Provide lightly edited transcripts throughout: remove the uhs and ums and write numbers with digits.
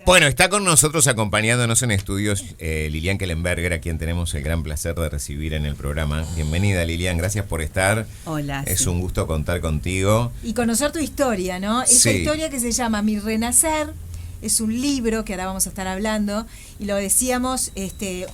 Bueno, está con nosotros acompañándonos en estudios Lilian Kellenberger, a quien tenemos el gran placer de recibir en el programa. Bienvenida, Lilian, gracias por estar. Hola. Es un gusto contar contigo. Y conocer tu historia, ¿no? Esta historia que se llama Mi Renacer. Es un libro que ahora vamos a estar hablando y lo decíamos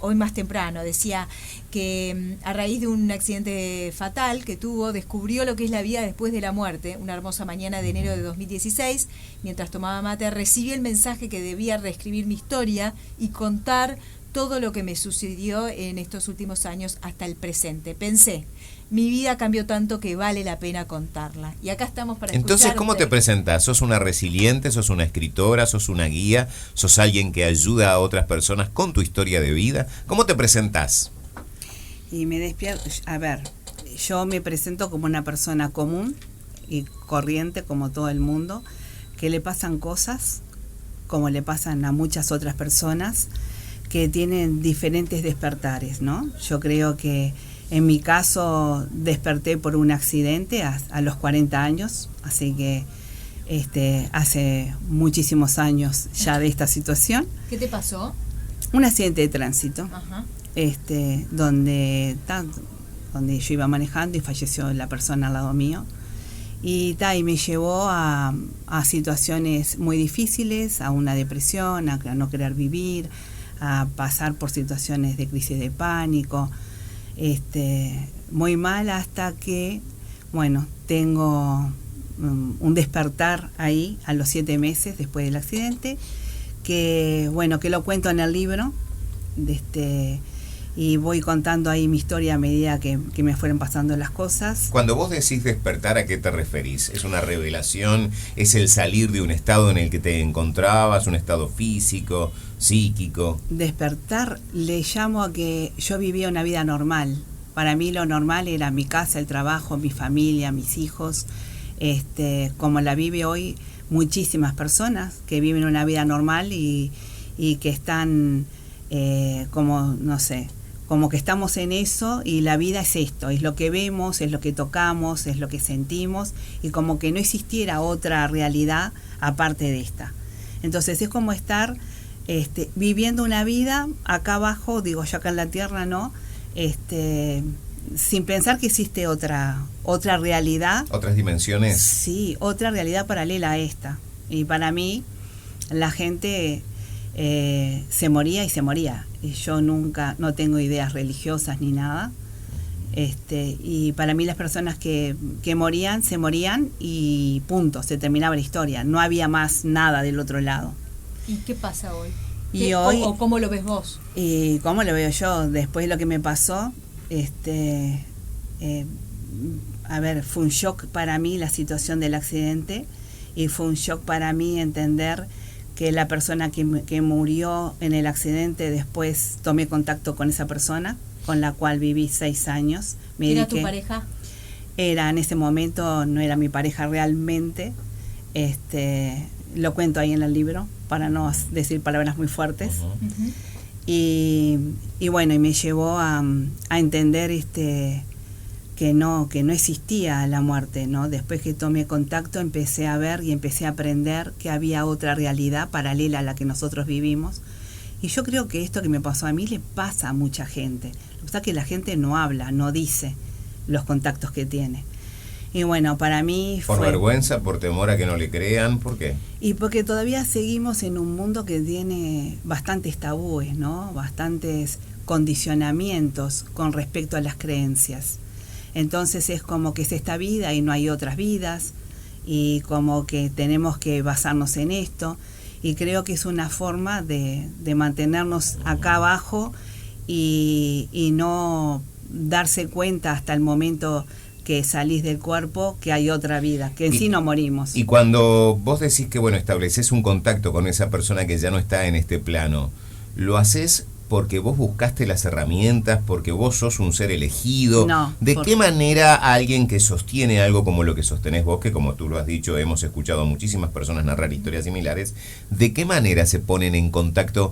hoy más temprano. Decía que a raíz de un accidente fatal que tuvo, descubrió lo que es la vida después de la muerte. Una hermosa mañana de enero de 2016, mientras tomaba mate, recibí el mensaje que debía reescribir mi historia y contar todo lo que me sucedió en estos últimos años hasta el presente. Pensé, mi vida cambió tanto que vale la pena contarla. Y acá estamos para Entonces, ¿cómo te presentás? ¿Sos una resiliente? ¿Sos una escritora? ¿Sos una guía? ¿Sos alguien que ayuda a otras personas con tu historia de vida? ¿Cómo te presentás? Y me despierto. A ver, yo me presento como una persona común y corriente como todo el mundo, que le pasan cosas como le pasan a muchas otras personas que tienen diferentes despertares, ¿no? Yo creo que en mi caso desperté por un accidente a los 40 años, así que hace muchísimos años ya de esta situación. ¿Qué te pasó? Un accidente de tránsito. Ajá. Donde yo iba manejando y falleció la persona al lado mío. Y me llevó a situaciones muy difíciles, a una depresión, a no querer vivir, a pasar por situaciones de crisis de pánico, muy mal, hasta que, bueno, tengo un despertar ahí a los 7 meses después del accidente, que lo cuento en el libro, y voy contando ahí mi historia a medida que me fueron pasando las cosas. Cuando vos decís despertar, ¿a qué te referís? ¿Es una revelación? ¿Es el salir de un estado en el que te encontrabas? ¿Un estado físico, psíquico? Despertar le llamo a que yo vivía una vida normal. Para mí lo normal era mi casa, el trabajo, mi familia, mis hijos, como la vive hoy muchísimas personas que viven una vida normal y que están como que estamos en eso, y la vida es esto, es lo que vemos, es lo que tocamos, es lo que sentimos, y como que no existiera otra realidad aparte de esta. Entonces es como estar viviendo una vida acá abajo, digo yo acá en la tierra, ¿no? Sin pensar que existe otra realidad. ¿Otras dimensiones? Sí, otra realidad paralela a esta. Y para mí, la gente se moría y se moría. Y yo no tengo ideas religiosas ni nada. Y para mí las personas que morían, se morían y punto, se terminaba la historia. No había más nada del otro lado. ¿Y qué pasa hoy? Y hoy, ¿O cómo lo ves vos? Y cómo lo veo yo, después de lo que me pasó, fue un shock para mí la situación del accidente, y fue un shock para mí entender que la persona que murió en el accidente, después tomé contacto con esa persona, con la cual viví 6 años. ¿Era tu pareja? Era, en ese momento, no era mi pareja realmente. Lo cuento ahí en el libro, para no decir palabras muy fuertes. Uh-huh. Y me llevó a entender que no existía la muerte, ¿no? Después que tomé contacto, empecé a ver y empecé a aprender que había otra realidad paralela a la que nosotros vivimos. Y yo creo que esto que me pasó a mí le pasa a mucha gente. Lo que pasa es que la gente no habla, no dice los contactos que tiene. Y bueno, para mí ¿Por vergüenza, por temor a que no le crean? ¿Por qué? Y porque todavía seguimos en un mundo que tiene bastantes tabúes, ¿no? Bastantes condicionamientos con respecto a las creencias. Entonces es como que es esta vida y no hay otras vidas, y como que tenemos que basarnos en esto, y creo que es una forma de mantenernos acá abajo y no darse cuenta hasta el momento que salís del cuerpo que hay otra vida, que en sí no morimos. Y cuando vos decís que, estableces un contacto con esa persona que ya no está en este plano, ¿lo haces porque vos buscaste las herramientas, porque vos sos un ser elegido? No. ¿De qué manera alguien que sostiene algo como lo que sostenés vos, que como tú lo has dicho, hemos escuchado a muchísimas personas narrar historias similares, de qué manera se ponen en contacto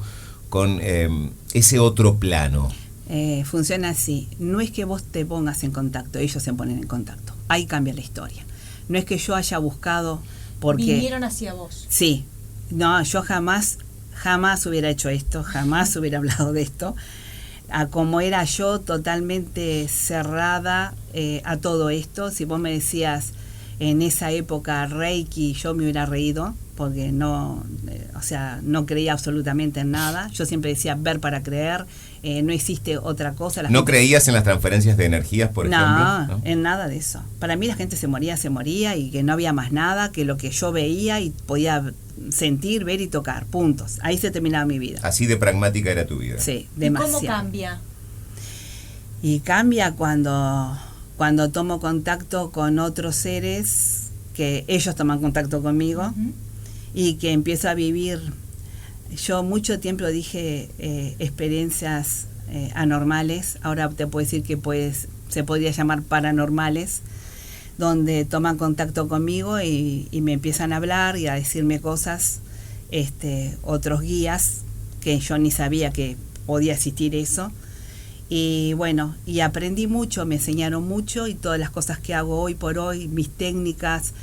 con ese otro plano? Funciona así. No es que vos te pongas en contacto, ellos se ponen en contacto. Ahí cambia la historia. No es que yo haya buscado porque... Vinieron hacia vos. Sí. No, yo jamás jamás hubiera hecho esto, jamás hubiera hablado de esto, a como era yo totalmente cerrada a todo esto. Si vos me decías en esa época Reiki, yo me hubiera reído, porque no, no creía absolutamente en nada. Yo siempre decía ver para creer, no existe otra cosa. ¿No creías en las transferencias de energías, por ejemplo? No, en nada de eso. Para mí la gente se moría y que no había más nada que lo que yo veía y podía sentir, ver y tocar, puntos. Ahí se terminaba mi vida. Así de pragmática era tu vida. Sí, demasiado. ¿Y cómo cambia? Y cambia cuando tomo contacto con otros seres, que ellos toman contacto conmigo, y que empiezo a vivir. Yo mucho tiempo dije experiencias anormales, ahora te puedo decir que se podría llamar paranormales, donde toman contacto conmigo y me empiezan a hablar y a decirme cosas, otros guías que yo ni sabía que podía existir eso. Y bueno, y aprendí mucho, me enseñaron mucho, y todas las cosas que hago hoy por hoy, mis técnicas,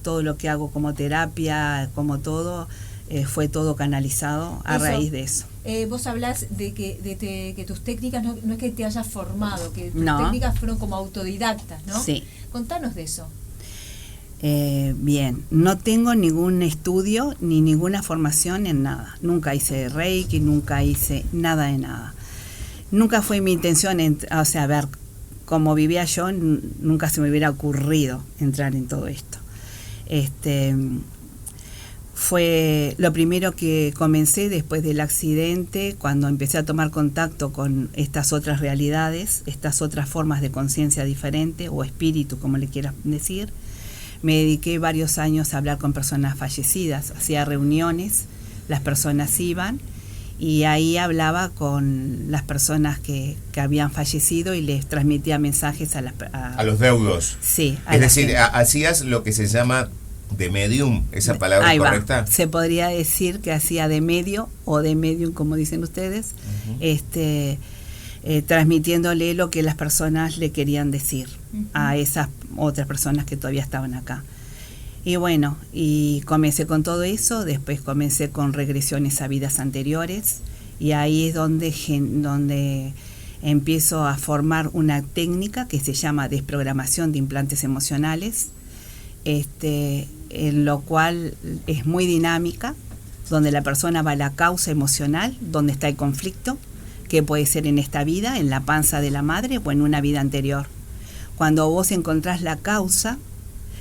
todo lo que hago como terapia, como todo, fue todo canalizado a raíz de eso. Vos hablás de que tus técnicas no es que te hayas formado, que tus No. técnicas fueron como autodidactas, ¿no? Sí. Contanos de eso. Bien, no tengo ningún estudio ni ninguna formación en nada. Nunca hice Reiki, nunca hice nada de nada. Nunca fue mi intención, ver cómo vivía yo, nunca se me hubiera ocurrido entrar en todo esto. Fue lo primero que comencé después del accidente, cuando empecé a tomar contacto con estas otras realidades, estas otras formas de conciencia diferente, o espíritu, como le quieras decir. Me dediqué varios años a hablar con personas fallecidas, hacía reuniones, las personas iban, y ahí hablaba con las personas que habían fallecido y les transmitía mensajes a los deudos. Sí. Es decir, hacías lo que se llama de medium, ¿esa palabra ahí es correcta? Va. Se podría decir que hacía de medio o de medium, como dicen ustedes, transmitiéndole lo que las personas le querían decir a esas otras personas que todavía estaban acá. Y bueno, y comencé con todo eso, después comencé con regresiones a vidas anteriores, y ahí es donde empiezo a formar una técnica que se llama desprogramación de implantes emocionales, en lo cual es muy dinámica, donde la persona va a la causa emocional, donde está el conflicto, que puede ser en esta vida, en la panza de la madre o en una vida anterior. Cuando vos encontrás la causa,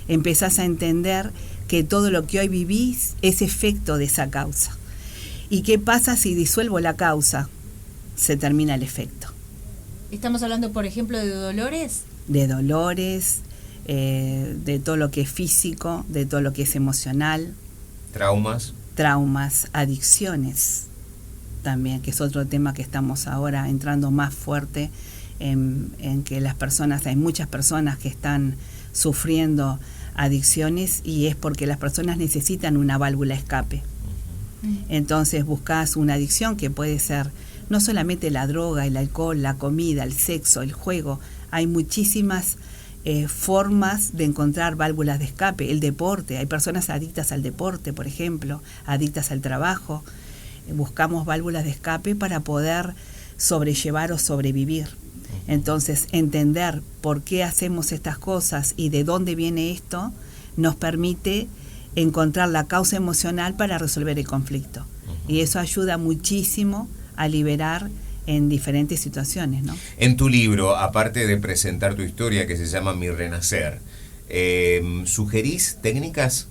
empezás a entender que todo lo que hoy vivís es efecto de esa causa. ¿Y qué pasa si disuelvo la causa? Se termina el efecto. ¿Estamos hablando, por ejemplo, de dolores? De dolores, de todo lo que es físico, de todo lo que es emocional. Traumas, adicciones también, que es otro tema que estamos ahora entrando más fuerte en que las personas, hay muchas personas que están sufriendo adicciones, y es porque las personas necesitan una válvula escape. Entonces buscas una adicción que puede ser no solamente la droga, el alcohol, la comida, el sexo, el juego. Hay muchísimas formas de encontrar válvulas de escape. El deporte, hay personas adictas al deporte, por ejemplo, adictas al trabajo. Buscamos válvulas de escape para poder sobrellevar o sobrevivir. Entonces, entender por qué hacemos estas cosas y de dónde viene esto nos permite encontrar la causa emocional para resolver el conflicto. Y eso ayuda muchísimo a liberar en diferentes situaciones, ¿no? En tu libro, aparte de presentar tu historia que se llama Mi Renacer, ¿sugerís técnicas?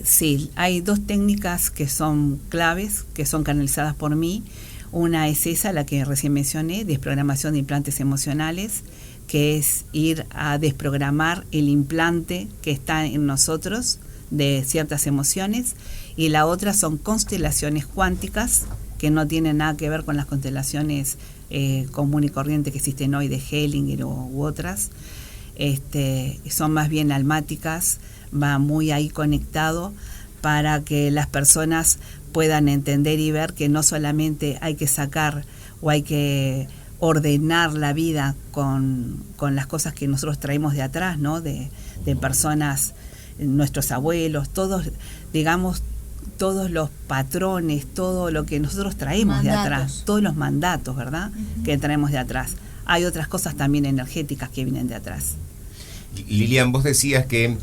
Sí, hay dos técnicas que son claves, que son canalizadas por mí. Una es esa, la que recién mencioné, desprogramación de implantes emocionales, que es ir a desprogramar el implante que está en nosotros de ciertas emociones. Y la otra son constelaciones cuánticas, que no tienen nada que ver con las constelaciones común y corriente que existen hoy de Hellinger u otras. Son más bien almáticas, va muy ahí conectado para que las personas puedan entender y ver que no solamente hay que sacar o hay que ordenar la vida con las cosas que nosotros traemos de atrás, ¿no? De personas, nuestros abuelos, todos, digamos, todos los patrones, todo lo que nosotros traemos de atrás, todos los mandatos, ¿verdad? Que traemos de atrás. Hay otras cosas también energéticas que vienen de atrás. Lilian, vos decías que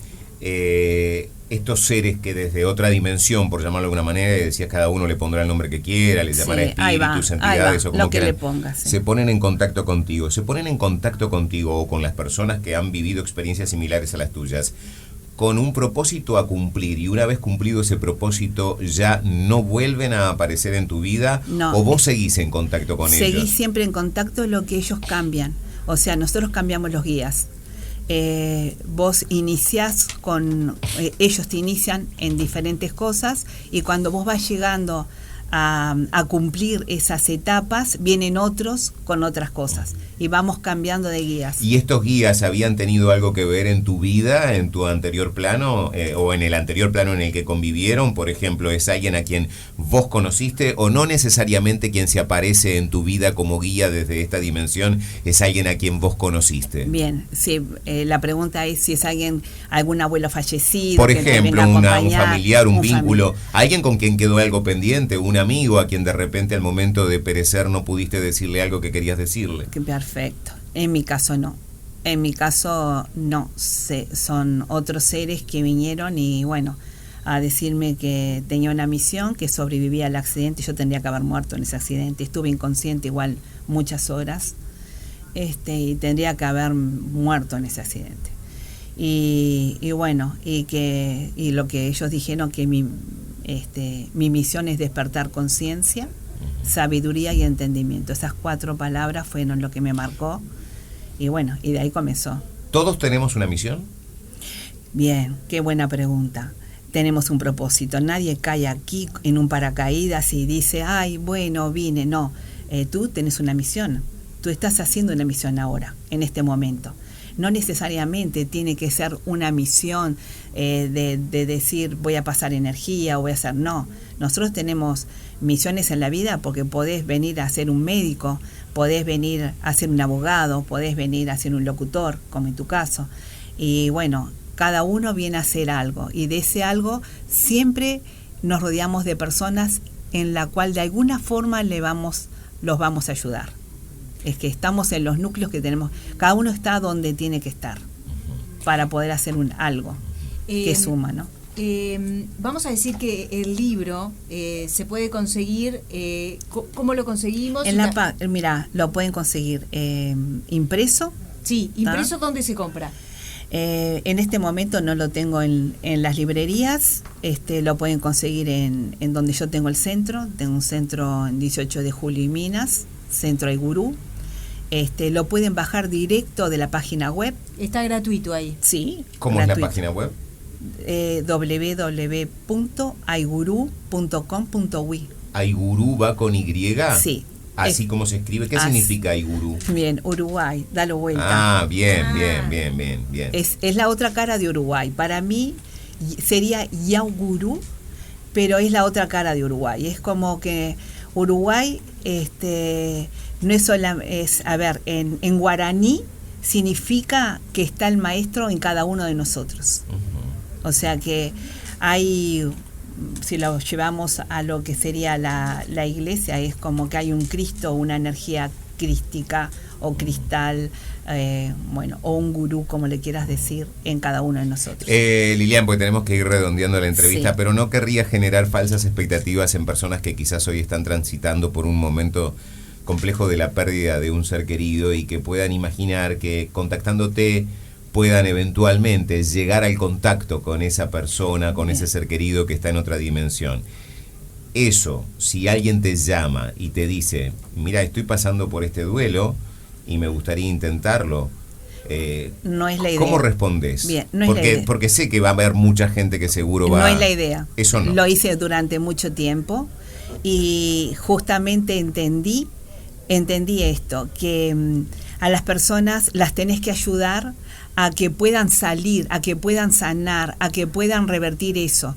estos seres que desde otra dimensión, por llamarlo de alguna manera, decías cada uno le pondrá el nombre que quiera, le llamará espíritus, entidades o como lo que quieran, le pongas, sí. se ponen en contacto contigo. Se ponen en contacto contigo o con las personas que han vivido experiencias similares a las tuyas con un propósito a cumplir, y una vez cumplido ese propósito ya no vuelven a aparecer en tu vida, no, o vos seguís en contacto con ellos. Seguís siempre en contacto, lo que ellos cambian. O sea, nosotros cambiamos los guías. Vos iniciás con, ellos te inician en diferentes cosas, y cuando vos vas llegando a cumplir esas etapas, vienen otros con otras cosas, y vamos cambiando de guías. ¿Y estos guías habían tenido algo que ver en tu vida, en tu anterior plano, o en el anterior plano en el que convivieron? Por ejemplo, ¿es alguien a quien vos conociste, o no necesariamente quien se aparece en tu vida como guía desde esta dimensión es alguien a quien vos conociste? Bien, sí, la pregunta es si es alguien, algún abuelo fallecido, por que ejemplo, un familiar, un vínculo, alguien con quien quedó algo pendiente, un amigo a quien de repente al momento de perecer no pudiste decirle algo que querías decirle. Perfecto. En mi caso no. En mi caso no. Son otros seres que vinieron y bueno, a decirme que tenía una misión, que sobrevivía al accidente. Yo tendría que haber muerto en ese accidente. Estuve inconsciente igual muchas horas, y tendría que haber muerto en ese accidente. Y bueno, y lo que ellos dijeron, que mi misión es despertar conciencia, sabiduría y entendimiento. Esas 4 palabras fueron lo que me marcó, y bueno, y de ahí comenzó. ¿Todos tenemos una misión? Bien, qué buena pregunta. Tenemos un propósito. Nadie cae aquí en un paracaídas y dice, ay, bueno, vine. No, tú tenés una misión. Tú estás haciendo una misión ahora, en este momento. No necesariamente tiene que ser una misión de decir voy a pasar energía o voy a hacer, no. Nosotros tenemos misiones en la vida porque podés venir a ser un médico, podés venir a ser un abogado, podés venir a ser un locutor, como en tu caso. Y bueno, cada uno viene a hacer algo, y de ese algo siempre nos rodeamos de personas en la cual de alguna forma los vamos a ayudar. Es que estamos en los núcleos que tenemos, cada uno está donde tiene que estar para poder hacer algo que suma, ¿no? Vamos a decir que el libro se puede conseguir, ¿cómo lo conseguimos? Mira, lo pueden conseguir impreso. Sí, impreso. ¿Dónde se compra? En este momento no lo tengo en las librerías, lo pueden conseguir en donde yo tengo el centro. Tengo un centro en 18 de Julio y Minas, Centro Aigurú. Lo pueden bajar directo de la página web. Está gratuito ahí. Sí. ¿Cómo gratuito. Es la página web? www.aigurú.com.uy. ¿Aigurú va con Y? Sí. Así como se escribe. ¿Qué significa Aigurú? Bien, Uruguay, dalo vuelta. Bien. Es la otra cara de Uruguay. Para mí sería Yaugurú, pero es la otra cara de Uruguay. Es como que Uruguay, no es en guaraní significa que está el maestro en cada uno de nosotros. O sea que hay, si lo llevamos a lo que sería la iglesia, es como que hay un Cristo, una energía crística o cristal, o un gurú, como le quieras decir, en cada uno de nosotros. Lilian, porque tenemos que ir redondeando la entrevista, sí. Pero no querría generar falsas expectativas en personas que quizás hoy están transitando por un momento complejo de la pérdida de un ser querido, y que puedan imaginar que contactándote puedan eventualmente llegar al contacto con esa persona, con ese ser querido que está en otra dimensión. Eso, si alguien te llama y te dice, mira, estoy pasando por este duelo y me gustaría intentarlo, no es la idea. ¿Cómo respondes? Bien, no es la idea. Porque sé que va a haber mucha gente que seguro va... No es la idea. Eso no. Lo hice durante mucho tiempo y justamente entendí esto, que a las personas las tenés que ayudar a que puedan salir, a que puedan sanar, a que puedan revertir eso.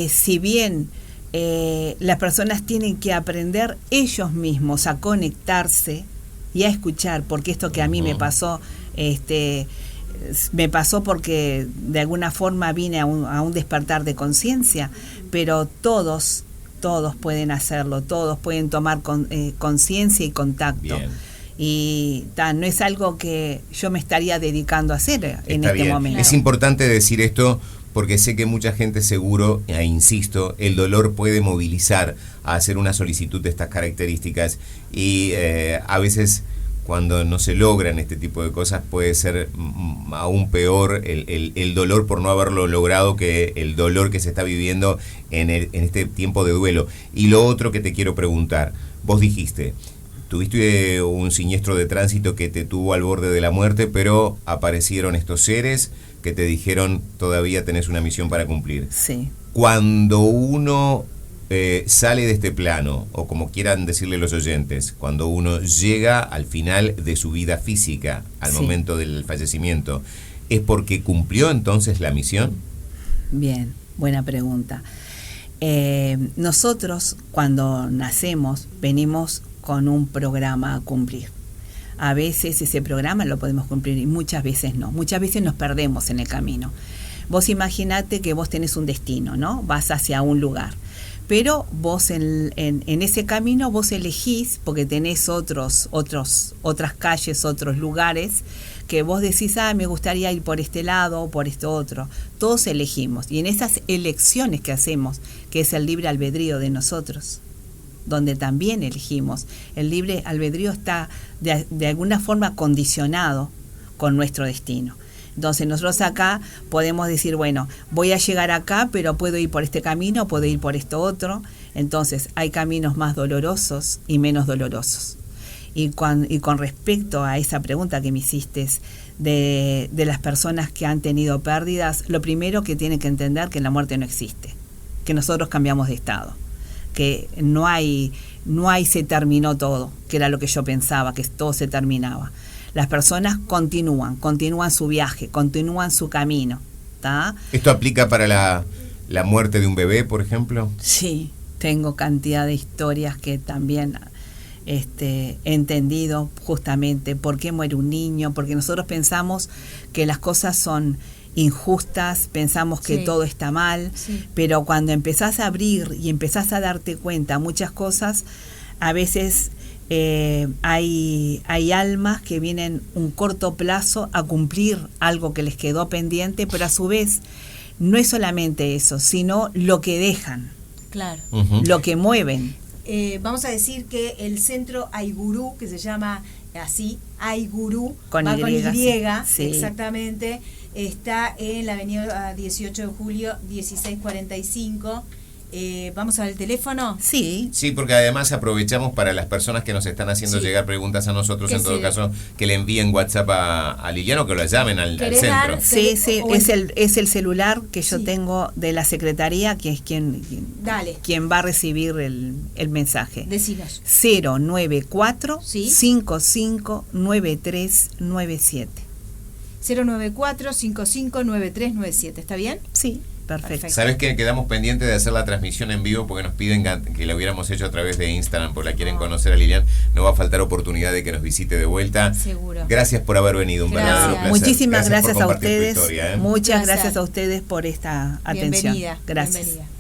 Si bien las personas tienen que aprender ellos mismos a conectarse y a escuchar, porque esto que a mí me pasó porque de alguna forma vine a un despertar de conciencia, pero todos pueden hacerlo, todos pueden tomar conciencia y contacto. Bien. Y no es algo que yo me estaría dedicando a hacer en Está este bien. momento. Es importante decir esto porque sé que mucha gente seguro, e insisto, el dolor puede movilizar a hacer una solicitud de estas características y a veces cuando no se logran este tipo de cosas puede ser aún peor el dolor por no haberlo logrado que el dolor que se está viviendo en este tiempo de duelo. Y lo otro que te quiero preguntar, vos dijiste, tuviste un siniestro de tránsito que te tuvo al borde de la muerte, pero aparecieron estos seres que te dijeron todavía tenés una misión para cumplir. Sí. Cuando uno sale de este plano, o como quieran decirle los oyentes, cuando uno llega al final de su vida física, al Sí. momento del fallecimiento, ¿es porque cumplió entonces la misión? Bien, buena pregunta. Nosotros cuando nacemos venimos con un programa a cumplir. A veces ese programa lo podemos cumplir y muchas veces no. Muchas veces nos perdemos en el camino. Vos imaginate que vos tenés un destino, ¿no? Vas hacia un lugar. Pero vos en ese camino vos elegís, porque tenés otras calles, otros lugares, que vos decís, me gustaría ir por este lado o por este otro. Todos elegimos. Y en esas elecciones que hacemos, que es el libre albedrío de nosotros, donde también elegimos, el libre albedrío está de alguna forma condicionado con nuestro destino. Entonces nosotros acá podemos decir, bueno, voy a llegar acá, pero puedo ir por este camino, puedo ir por esto otro. Entonces hay caminos más dolorosos y menos dolorosos. Y con respecto a esa pregunta que me hiciste de las personas que han tenido pérdidas, lo primero que tienen que entender que la muerte no existe, que nosotros cambiamos de estado, que no hay se terminó todo, que era lo que yo pensaba, que todo se terminaba. Las personas continúan su viaje, continúan su camino, ¿tá? ¿Esto aplica para la muerte de un bebé, por ejemplo? Sí, tengo cantidad de historias que también he entendido justamente por qué muere un niño, porque nosotros pensamos que las cosas son injustas, pensamos que Sí. todo está mal, Sí. pero cuando empezás a abrir y empezás a darte cuenta muchas cosas, a veces hay almas que vienen un corto plazo a cumplir algo que les quedó pendiente, pero a su vez no es solamente eso, sino lo que dejan, Claro. Ujú. lo que mueven. Vamos a decir que el centro Aigurú, que se llama así, Aigurú, Con va Y, con Y, sí. exactamente, está en la avenida 18 de julio, 1645. Vamos al teléfono. Sí, Sí, porque además aprovechamos para las personas que nos están haciendo Sí. llegar preguntas a nosotros, Que en todo sí. caso, que le envíen WhatsApp a Liliano, que lo llamen al ¿Querés centro. dar? sí, O es el celular que yo Sí. tengo de la secretaría, que es quien Dale, va a recibir el mensaje. decinos. 094 Sí. 559397. 094-559397, ¿está bien? Sí, perfecto. Perfecto. ¿Sabes que quedamos pendientes de hacer la transmisión en vivo porque nos piden que la hubiéramos hecho a través de Instagram, porque la quieren conocer a Lilian? No va a faltar oportunidad de que nos visite de vuelta. Seguro. Gracias por haber venido, un Gracias. verdadero placer. Muchísimas gracias por a compartir tu ustedes. historia, ¿eh? Muchas Placer. gracias a ustedes por esta atención. Bienvenida. Gracias. Bienvenida.